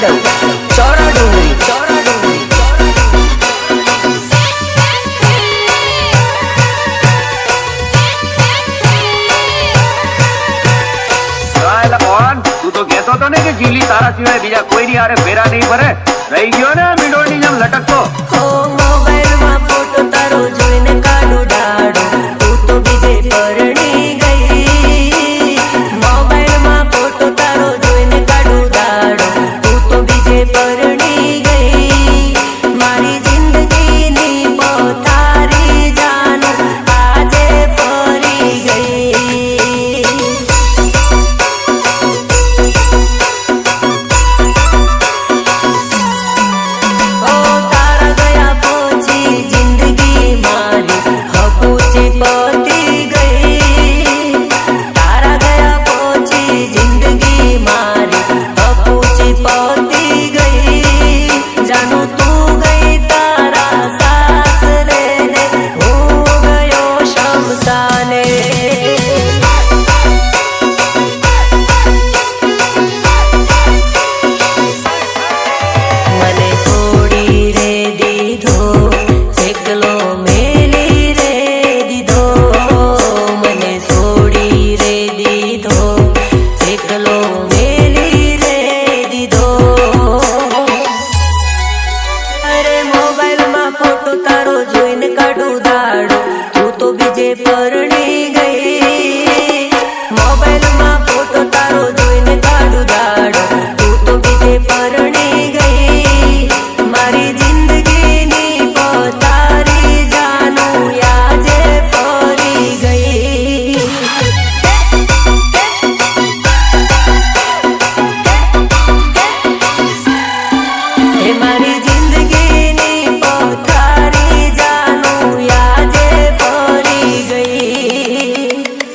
જાદવ ચોરા ડુંગરી તું તો કહેતો હતો ને કે જીલી તારા સિવાય બીજા કોઈ ની આરે ફેરા નહીં ભરે રહી ગયો ને મીંડોળની જેમ લટકતો.